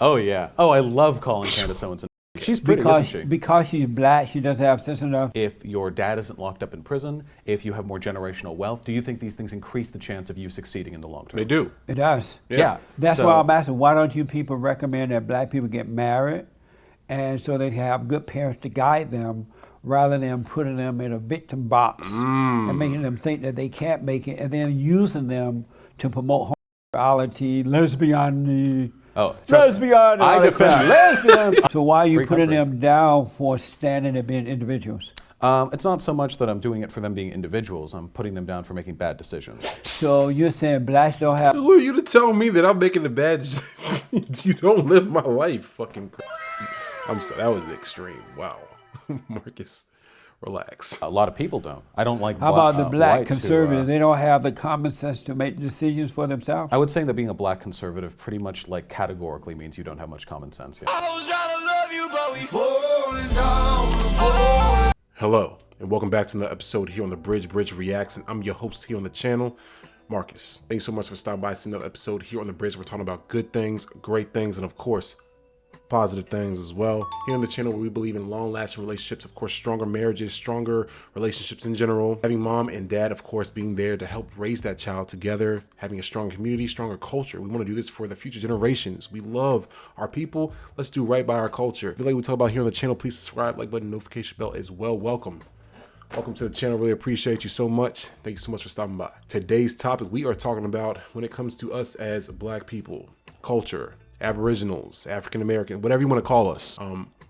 Oh yeah. Oh, I love calling Candace Owens. She's pretty, isn't she? Because she's black, she doesn't have sense enough. If your dad isn't locked up in prison, if you have more generational wealth, do you think these things increase the chance of you succeeding in the long term? They do. It does. Yeah. That's why I'm asking, why don't you people recommend that black people get married and so they have good parents to guide them rather than putting them in a victim box and making them think that they can't make it and then using them to promote homosexuality, lesbianity. Oh, lesbian. I defend lesbians. So why are you Free putting country. them down for standing and being individuals? It's not so much that I'm doing it for them being individuals. I'm putting them down for making bad decisions. So you're saying blacks don't have... Who are you to tell me that I'm making a bad You don't live my life, fucking I'm sorry, that was extreme. Wow. Marcus, relax. A lot of people don't. I don't like How about the black whites conservative? who, They don't have the common sense to make decisions for themselves? I would say that being a black conservative pretty much like categorically means you don't have much common sense. Yeah. I was trying to love you, but we falling down. Hello, and welcome back to another episode here on the Bridge Reacts, and I'm your host here on the channel, Marcus. Thanks so much for stopping by to another episode here on the Bridge. We're talking about good things, great things, and of course, positive things as well. Here on the channel where we believe in long-lasting relationships, of course, stronger marriages, stronger relationships in general, having mom and dad, of course, being there to help raise that child together, having a strong community, stronger culture. We want to do this for the future generations. We love our people. Let's do right by our culture. If you like what we talk about here on the channel, please subscribe, like button, notification bell as well. Welcome to the channel. Really appreciate you so much. Thank you so much for stopping by. Today's topic we are talking about when it comes to us as black people, culture, Aboriginals, African American, whatever you want to call us.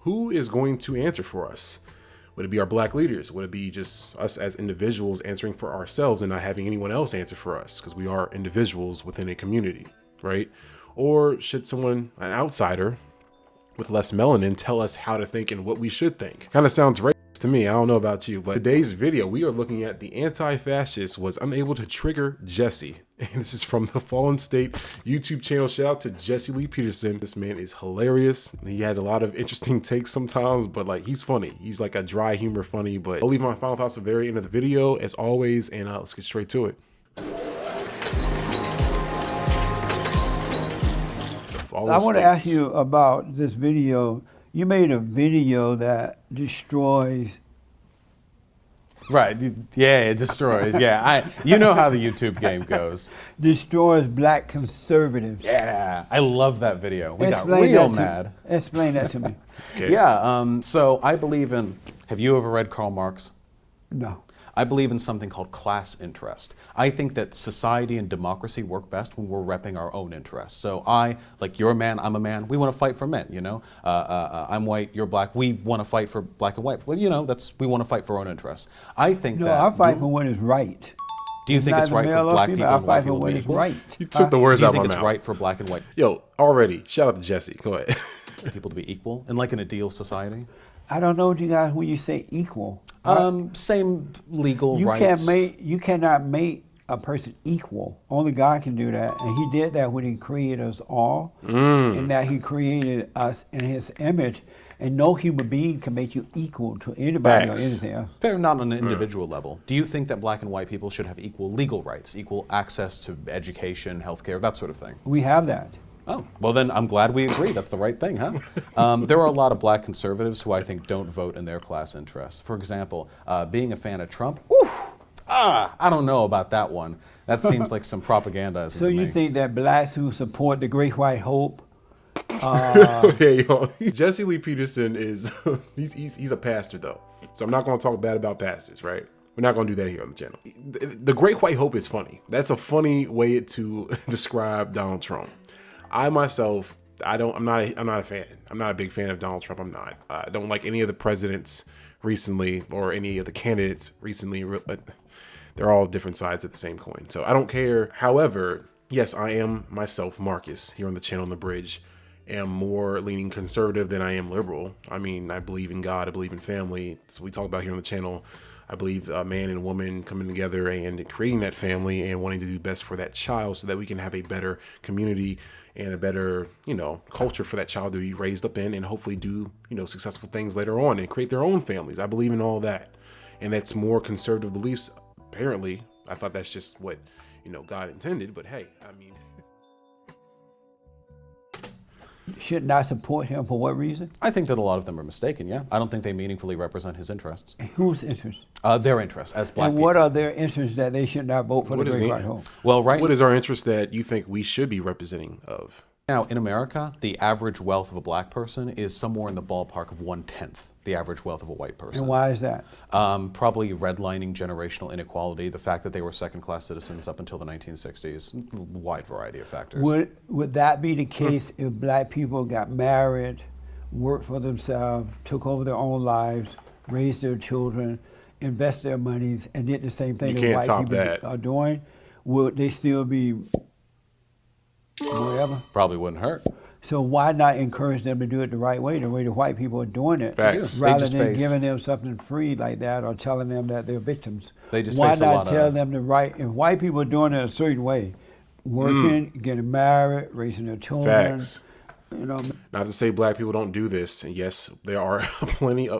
Who is going to answer for us? Would it be our black leaders? Would it be just us as individuals answering for ourselves and not having anyone else answer for us because we are individuals within a community, right? Or should someone, an outsider with less melanin, tell us how to think and what we should think? Kind of sounds racist to me. I don't know about you, but today's video, we are looking at the anti-fascist was unable to trigger Jesse. And this is from the Fallen State YouTube channel. Shout out to Jesse Lee Peterson. This man is hilarious. He has a lot of interesting takes sometimes, but like he's funny. He's like a dry humor funny, but I'll leave my final thoughts at the very end of the video as always, and let's get straight to it. I want to ask you about this video. You made a video that destroys. Right. Yeah, it destroys. Yeah. You know how the YouTube game goes. Destroys black conservatives. Yeah. I love that video. We got Explain real that to- mad. Explain that to me. Okay. Yeah. So I believe in, have you ever read Karl Marx? No. I believe in something called class interest. I think that society and democracy work best when we're repping our own interests. So like you're a man, I'm a man, we want to fight for men, you know? I'm white, you're black, we want to fight for black and white. Well, you know, we want to fight for our own interests. I think No, that... I fight for what is right. Do you think it's right for black people I and white fight for people to what be is equal? right. You took the words Do you out of my think it's mouth. right for black and white Yo, already, shout out to Jesse. Go ahead. people to be equal in like an ideal society? I don't know, you guys, when you say equal. Same legal You rights. you cannot make a person equal. Only God can do that, and He did that when He created us all, and that He created us in His image. And no human being can make you equal to anybody or Facts. anything else. Fair, not on an individual level. Do you think that black and white people should have equal legal rights, equal access to education, healthcare, that sort of thing? We have that. Oh, well then I'm glad we agree. That's the right thing, huh? There are a lot of black conservatives who I think don't vote in their class interests. For example, being a fan of Trump, I don't know about that one. That seems like some propagandizing So to you me. think that blacks who support the Great White Hope, Okay, yo, Jesse Lee Peterson is he's a pastor though, so I'm not going to talk bad about pastors, right? We're not going to do that here on the channel. The Great White Hope is funny. That's a funny way to describe Donald Trump. I myself, I'm not a fan. I'm not a big fan of Donald Trump. I'm not. I don't like any of the presidents recently or any of the candidates recently. They're all different sides of the same coin. So I don't care. However, yes, I am myself, Marcus, here on the channel on the Bridge, am more leaning conservative than I am liberal. I mean, I believe in God. I believe in family. So we talk about here on the channel. I believe a man and woman coming together and creating that family and wanting to do best for that child so that we can have a better community and a better, you know, culture for that child to be raised up in and hopefully do, you know, successful things later on and create their own families. I believe in all that. And that's more conservative beliefs. Apparently, I thought that's just what, you know, God intended. But hey, I mean, should not support him for what reason? I think that a lot of them are mistaken, yeah. I don't think they meaningfully represent his interests. Whose interests? Their interests as black And people. what are their interests that they should not vote for What the is Great the- White Hope? Well, right What is our interest that you think we should be representing of? now in America, the average wealth of a black person is somewhere in the ballpark of 1/10 the average wealth of a white person. And why is that? Probably redlining generational inequality, the fact that they were second-class citizens up until the 1960s, wide variety of factors. Would that be the case if black people got married, worked for themselves, took over their own lives, raised their children, invest their monies, and did the same thing You that can't white top people that. are doing? Would they still be whatever? Probably wouldn't hurt. So why not encourage them to do it the right way, the way the white people are doing it, Facts. They rather just than face- giving them something free like that or telling them that they're victims? They just why face a not lot tell of- them the right? If white people are doing it a certain way, working, getting married, raising their children, Facts. you know, Not to say black people don't do this, and yes, there are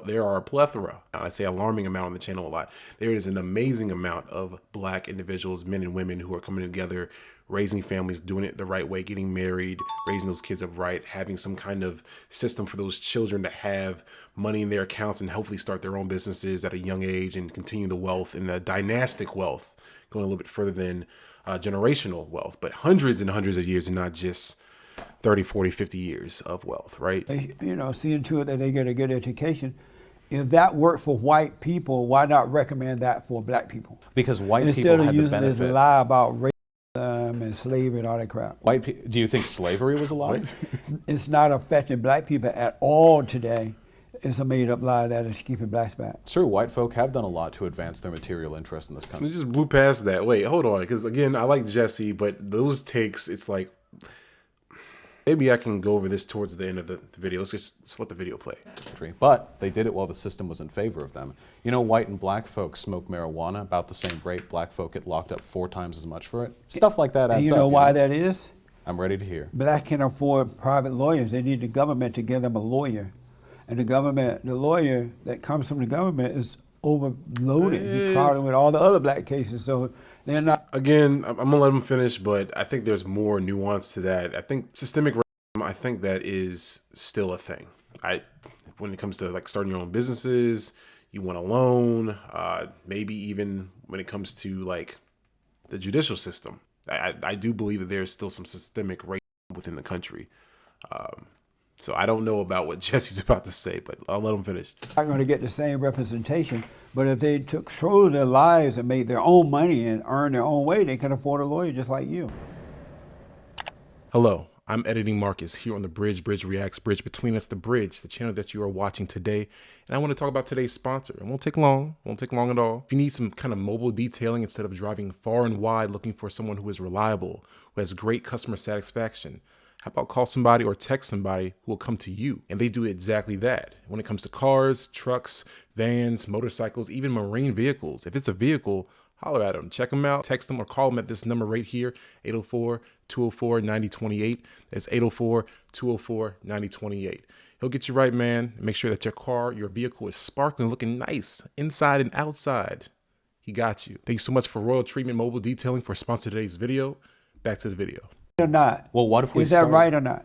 there are a plethora. I say alarming amount on the channel a lot. There is an amazing amount of black individuals, men and women, who are coming together, raising families, doing it the right way, getting married, raising those kids up right, having some kind of system for those children to have money in their accounts and hopefully start their own businesses at a young age and continue the wealth and the dynastic wealth, going a little bit further than generational wealth, but hundreds and hundreds of years and not just 30, 40, 50 years of wealth, right? they, seeing to it that they get a good education. If that worked for white people, why not recommend that for black people? Because white Instead people of had the using this benefit. lie about racism and slavery and all that crap. Do you think slavery was a lie? It's not affecting black people at all today. It's a made-up lie that is keeping blacks back. It's true, white folk have done a lot to advance their material interests in this We country. just blew past that. Wait, hold on. Because again, I like Jesse, but those takes, it's like, maybe I can go over this towards the end of the video. Let's let the video play. But they did it while the system was in favor of them. You know, white and black folks smoke marijuana about the same rate. Black folk get locked up 4 times as much for it. Stuff like that adds And you up. know why that is? I'm ready to hear. Black can afford private lawyers. They need the government to give them a lawyer. And the lawyer that comes from the government is overloaded. He's crowded with all the other black cases. So they're not. Again, I'm gonna let him finish, but I think there's more nuance to that. I think systemic racism, I think that is still a thing. When it comes to like starting your own businesses, you want a loan, maybe even when it comes to like the judicial system. I do believe that there's still some systemic racism within the country. So I don't know about what Jesse's about to say, but I'll let him finish. Not going to get the same representation, but if they took control of their lives and made their own money and earn their own way, they can afford a lawyer just like you. Hello, I'm Editing Marcus here on the Bridge Reacts, Bridge Between Us, the Bridge, the channel that you are watching today. And I want to talk about today's sponsor. It won't take long at all. If you need some kind of mobile detailing instead of driving far and wide looking for someone who is reliable, who has great customer satisfaction, how about call somebody or text somebody who will come to you? And they do exactly that. When it comes to cars, trucks, vans, motorcycles, even marine vehicles, if it's a vehicle, holler at them. Check them out, text them, or call them at this number right here, 804-204-9028. That's 804-204-9028. He'll get you right, man, and make sure that your car, your vehicle is sparkling, looking nice, inside and outside. He got you. Thank you so much for Royal Treatment Mobile Detailing for sponsoring today's video. Back to the video. Or not. Well, what if we Is that start- right or not?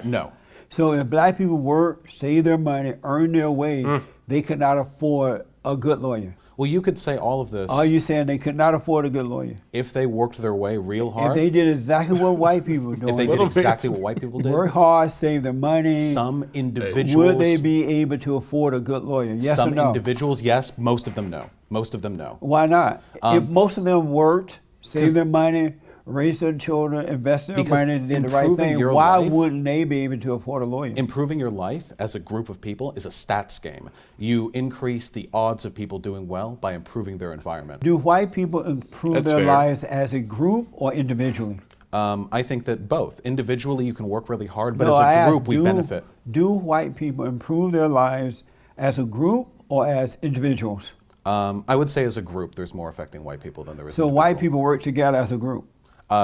No. So if black people work, save their money, earn their way, they could not afford a good lawyer. Well, you could say all of this Are you saying they could not afford a good lawyer? if they worked their way real If hard. they did exactly what white people are doing, If they did exactly what white people did. work hard, save their money, Some individuals. would they be able to afford a good lawyer? Yes some or no? individuals, yes. Most of them, no. Most of them, no. Why not? If most of them worked, saved their money, raised their children, invested their Because money, and did the right improving thing, your why life- wouldn't they be able to afford a lawyer? Improving your life as a group of people is a stats game. You increase the odds of people doing well by improving their environment. Do white people improve That's their fair. lives as a group or individually? I think that both. Individually, you can work really hard, but No, I as a asked, group, we benefit. Do white people improve their lives as a group or as individuals? I would say as a group, there's more affecting white people than there is. So white individual. people work together as a group.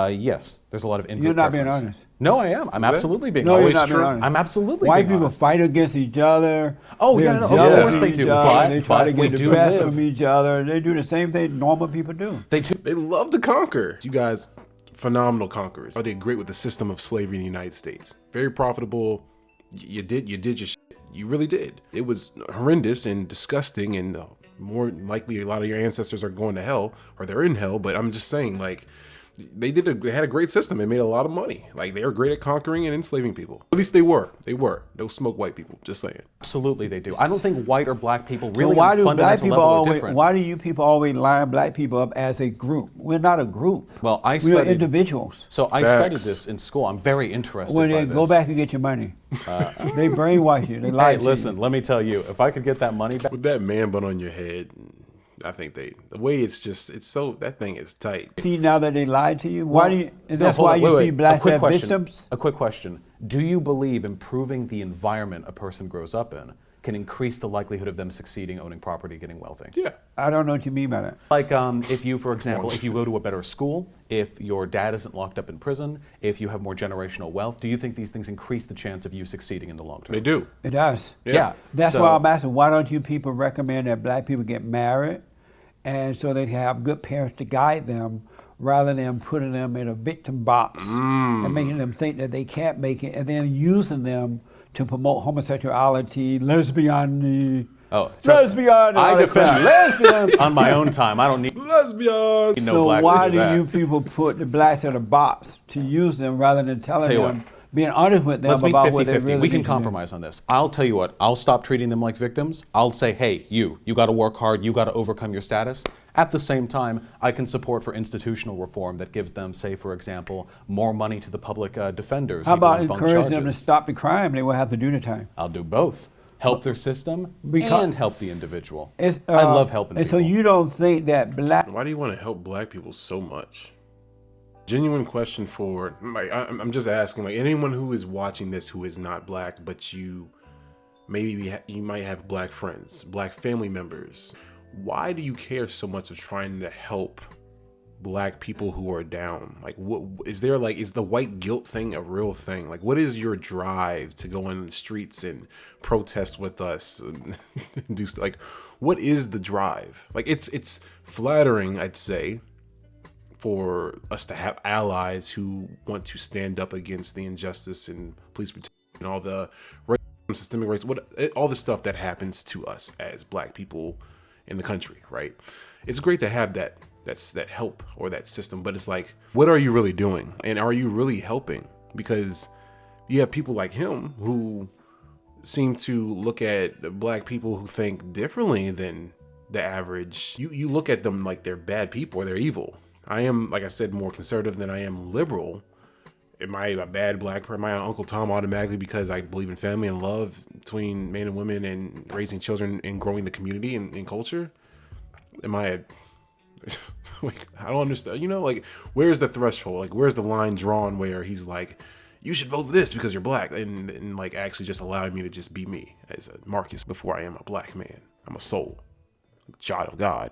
Yes, there's a lot of in-group You're not being preference. honest. No, I am. I'm absolutely being No, honest. you're not being honest. I'm absolutely White being people honest. fight against each other. Oh, They're yeah, no, of jealous course they each do, other, they try but to we get do the best live. from each other. They do the same thing normal people do. They do. They love to conquer. You guys phenomenal conquerors. They did great with the system of slavery in the United States. Very profitable. You did your shit. You really did. It was horrendous and disgusting, and more likely a lot of your ancestors are going to hell, or they're in hell. But I'm just saying, like, they had a great system and made a lot of money. Like, they were great at conquering and enslaving people. At least they were. No smoke white people, just saying. Absolutely they do. I don't think white or black people really why on do a black fundamental people level are always? different. Why do you people always line black people up as a group? We're not a group. Well, I we are studied individuals. So I Facts. studied this in school. I'm very interested When by they this. go back and get your money, they brainwash you. They lie Hey, to listen, let me tell you, if I could get that money back, With that man bun on your head, I think the way that thing is tight. you. See now that they lied to you. Why do you? And that's hold why on, you wait, see wait. blacks as victims. A quick question. Do you believe improving the environment a person grows up in can increase the likelihood of them succeeding, owning property, getting wealthy? Yeah. I don't know what you mean by that. Like if you, for example, if you go to a better school, if your dad isn't locked up in prison, if you have more generational wealth, do you think these things increase the chance of you succeeding in the long term? They do. It does. Yeah. That's So- why I'm asking, why don't you people recommend that black people get married and so they have good parents to guide them rather than putting them in a victim box and making them think that they can't make it and then using them to promote homosexuality, lesbian, Oh, trust me, lesbian. I defend lesbians on my own time. I don't need Lesbians. no So blacks why to do that. you people put the blacks in a box to use them rather than telling Tell you them, what. being honest with them Let's meet about what they 50-50. really We can need to do? compromise on this. I'll tell you what, I'll stop treating them like victims. I'll say, hey, you got to work hard, you got to overcome your status. At the same time, I can support for institutional reform that gives them, say, for example, more money to the public defenders. How people about on bunk encourage them to charges. stop the crime? They will have to do the time. I'll do both. Help their system Because- and help the individual. It's, I love helping and people. so you don't think that black Why do you want to help black people so much? Genuine question for, like, I'm just asking, like, anyone who is watching this who is not black, but you might have black friends, black family members. Why do you care so much of trying to help black people who are down? Like, what is there, like, is the white guilt thing a real thing? Like, what is your drive to go in the streets and protest with us and do like, what is the drive? Like, it's flattering, I'd say, for us to have allies who want to stand up against the injustice and police brutality and all the racism, systemic racism, all the stuff that happens to us as black people in the country, right? It's great to have that help or that system, but it's like, what are you really doing? And are you really helping? Because you have people like him who seem to look at black people who think differently than the average. You look at them like they're bad people or they're evil. I am, like I said, more conservative than I am liberal. Am I a bad black person? Am I Uncle Tom automatically because I believe in family and love between men and women and raising children and growing the community and culture? Am I like, I don't understand. You know, like, where's the threshold? Like, where's the line drawn where he's like, you should vote for this because you're black, and like actually just allowing me to just be me as a Marcus before I am a black man. I'm a soul, a child of God.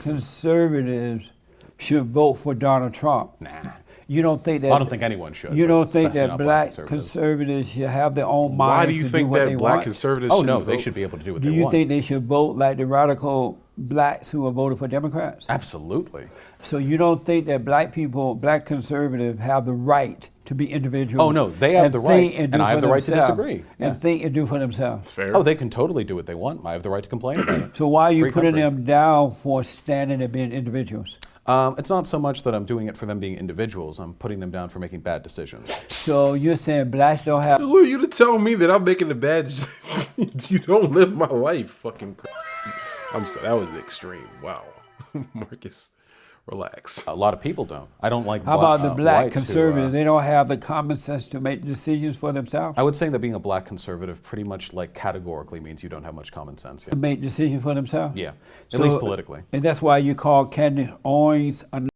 conservatives should vote for Donald Trump. Nah. You don't think that? I don't think anyone should. You don't think especially that not black conservatives. conservatives should have their own mind? Why do you to think what that they black want? conservatives? Oh no, shouldn't they vote? should be able to do what Do they you want. think they should vote like the radical blacks who are voting for Democrats? Absolutely. So you don't think that black people, black conservatives, have the right to be individuals? Oh, no, they have and the right, think and do I have for the right to themselves, disagree. Yeah. And think and do for themselves. It's fair. Oh, they can totally do what they want. I have the right to complain about it. So why are you Free putting country. them down for standing and being individuals? It's not so much that I'm doing it for them being individuals. I'm putting them down for making bad decisions. So you're saying blacks don't have? Who are you to tell me that I'm making a bad? You don't live my life, fucking. I'm sorry, that was extreme. Wow, Marcus, relax. A lot of people don't. I don't like. How about the black whites who, conservatives? They don't have the common sense to make decisions for themselves. I would say that being a black conservative pretty much like categorically means you don't have much common sense. Yeah. To make decisions for themselves. Yeah. At least politically. And that's why you call Candace Owens a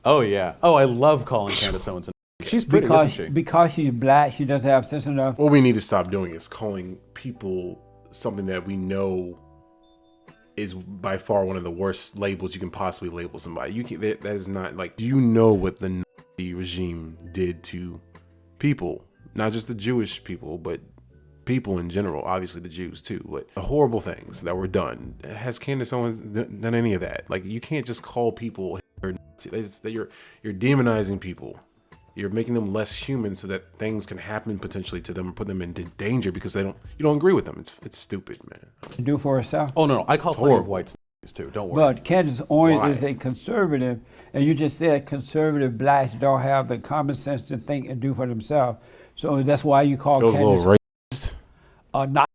Oh yeah. Oh, I love calling Candace Owens. She's pretty, isn't she? because she's black, she doesn't have sense enough. What we need to stop doing is calling people something that we know is by far one of the worst labels you can possibly label somebody. You can that is not like. Do you know what the Nazi regime did to people? Not just the Jewish people, but people in general. Obviously the Jews too. But the horrible things that were done. Has Candace Owens done any of that? Like, you can't just call people You're demonizing people. You're making them less human so that things can happen potentially to them or put them into danger because you don't agree with them. It's stupid, man. Do for herself. Oh no, I call plenty of whites too. Don't worry. But Candace Owens Why? is a conservative, and you just said conservative blacks don't have the common sense to think and do for themselves. So that's why you call Feels a Candace little racist. not.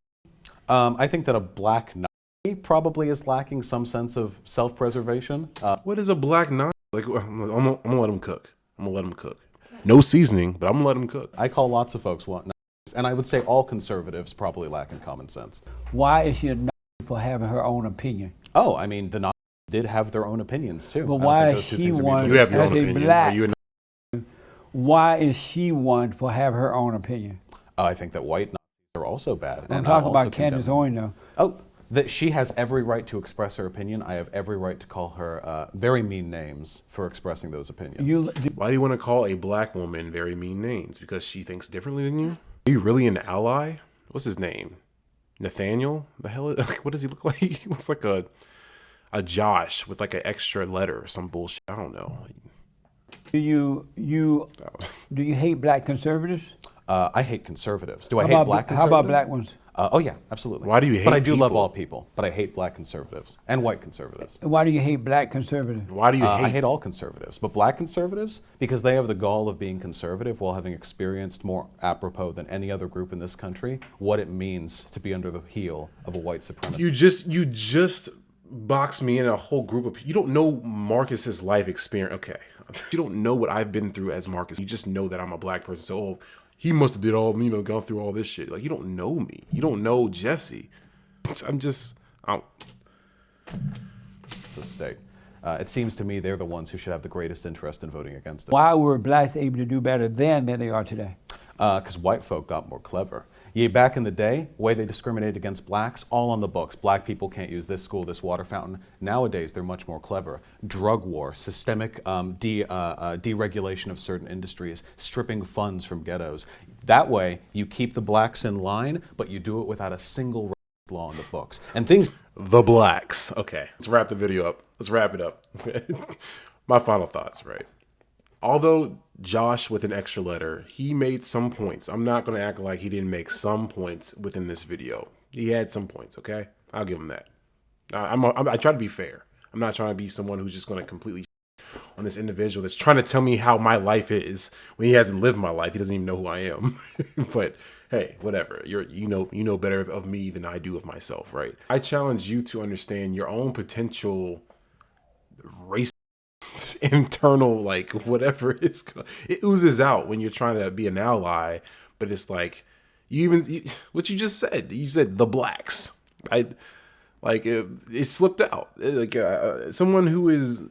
I think that a black Nazi probably is lacking some sense of self-preservation. What is a black Nazi? Like, I'm gonna let them cook. I'm gonna let them cook. No seasoning, but I'm gonna let them cook. I call lots of folks Nazis, and I would say all conservatives probably lack in common sense. Why is she a Nazi for having her own opinion? Oh, I mean, the Nazis did have their own opinions too. But I don't why think is those two she things are one mutually You have your as own a opinion. black? Are you Why is she one for have her own opinion? I think that white Nazis are also bad. I'm and I talking also about Candace condemn them. Owens now. Oh, that she has every right to express her opinion. I have every right to call her very mean names for expressing those opinions. Why do you want to call a black woman very mean names? Because she thinks differently than you? Are you really an ally? What's his name? Nathaniel? The hell? Like, what does he look like? He looks like a Josh with like an extra letter or some bullshit. I don't know. Do you hate black conservatives? I hate conservatives. Do I How hate about black how conservatives? about black ones? Oh yeah, absolutely. Why do you hate But I do love people? all people. But I hate black conservatives and white conservatives. Why do you hate black conservatives? Why do you I hate? hate all conservatives, but black conservatives, because they have the gall of being conservative while having experienced more apropos than any other group in this country what it means to be under the heel of a white supremacist. You just box me in a whole group of people. You don't know Marcus's life experience. Okay. You don't know what I've been through as Marcus. You just know that I'm a black person. So, oh, he must have did all, gone through all this shit. Like, you don't know me. You don't know Jesse. It's a state. It seems to me they're the ones who should have the greatest interest in voting against it. Why were blacks able to do better then than they are today? Because white folk got more clever. Yeah, back in the day, way they discriminated against blacks, all on the books. Black people can't use this school, this water fountain. Nowadays, they're much more clever. Drug war, systemic deregulation of certain industries, stripping funds from ghettos. That way, you keep the blacks in line, but you do it without a single law on the books. And things... The blacks. Okay, let's wrap the video up. Let's wrap it up. My final thoughts, right? Although Josh with an extra letter, he made some points. I'm not going to act like he didn't make some points within this video. He had some points, okay? I'll give him that. I try to be fair. I'm not trying to be someone who's just going to completely on this individual that's trying to tell me how my life is when he hasn't lived my life. He doesn't even know who I am. But hey, whatever. You know better of me than I do of myself, right? I challenge you to understand your own potential race internal, like, whatever it oozes out when you're trying to be an ally. But it's like what you just said. You said the blacks. It slipped out. Someone who is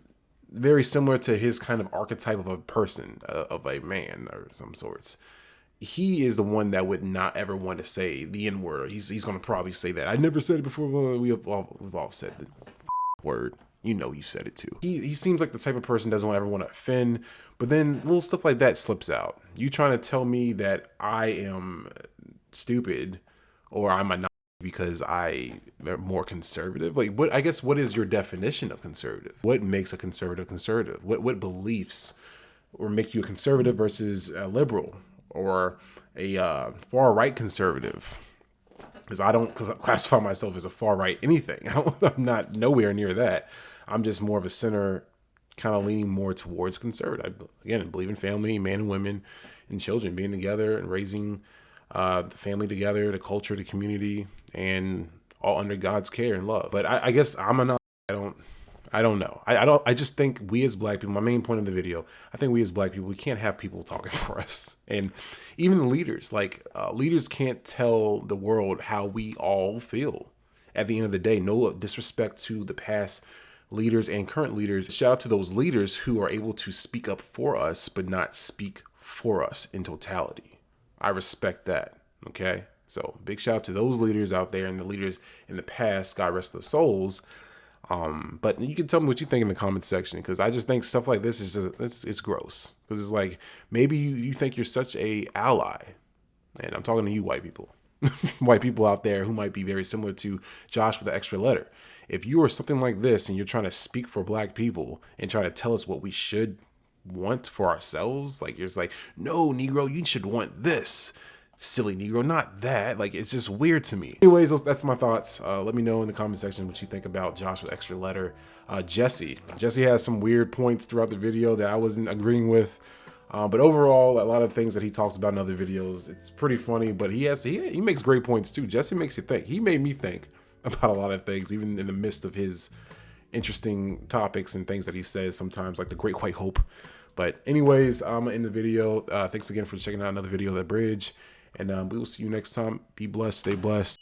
very similar to his kind of archetype of a person, of a man or some sorts. He is the one that would not ever want to say the N-word. He's going to probably say that. I never said it before. We've all said the word. You said it too. He seems like the type of person doesn't ever want to offend, but then little stuff like that slips out. You trying to tell me that I am stupid or I'm a Nazi because I am more conservative? Like, what? I guess what is your definition of conservative? What makes a conservative conservative? What beliefs or make you a conservative versus a liberal or a far right conservative? Because I don't classify myself as a far right anything. I'm not nowhere near that. I'm just more of a center, kind of leaning more towards conservative. I believe in family, man and women, and children being together and raising the family together, the culture, the community, and all under God's care and love. But I guess I'm a I don't know. I just think we as black people, my main point of the video, I think we as black people, we can't have people talking for us. And even the leaders, leaders can't tell the world how we all feel. At the end of the day, no disrespect to the past leaders and current leaders. Shout out to those leaders who are able to speak up for us, but not speak for us in totality. I respect that. Okay. So big shout out to those leaders out there and the leaders in the past, God rest their souls. But you can tell me what you think in the comments section, because I just think stuff like this is just, it's gross. Because it's like, maybe you think you're such a ally, and I'm talking to you white people. white people out there who might be very similar to Josh with the extra letter. If you are something like this and you're trying to speak for black people and trying to tell us what we should want for ourselves, like you're just like, no, Negro, you should want this. Silly Negro, not that. Like, it's just weird to me. Anyways, that's my thoughts. Let me know in the comment section what you think about Josh with extra letter. Jesse has some weird points throughout the video that I wasn't agreeing with. But overall, a lot of things that he talks about in other videos, it's pretty funny, but he makes great points too. Jesse makes you think. He made me think about a lot of things, even in the midst of his interesting topics and things that he says sometimes, like the Great White Hope. But anyways, I'm gonna end the video. Thanks again for checking out another video of The Bridge. And we will see you next time. Be blessed. Stay blessed.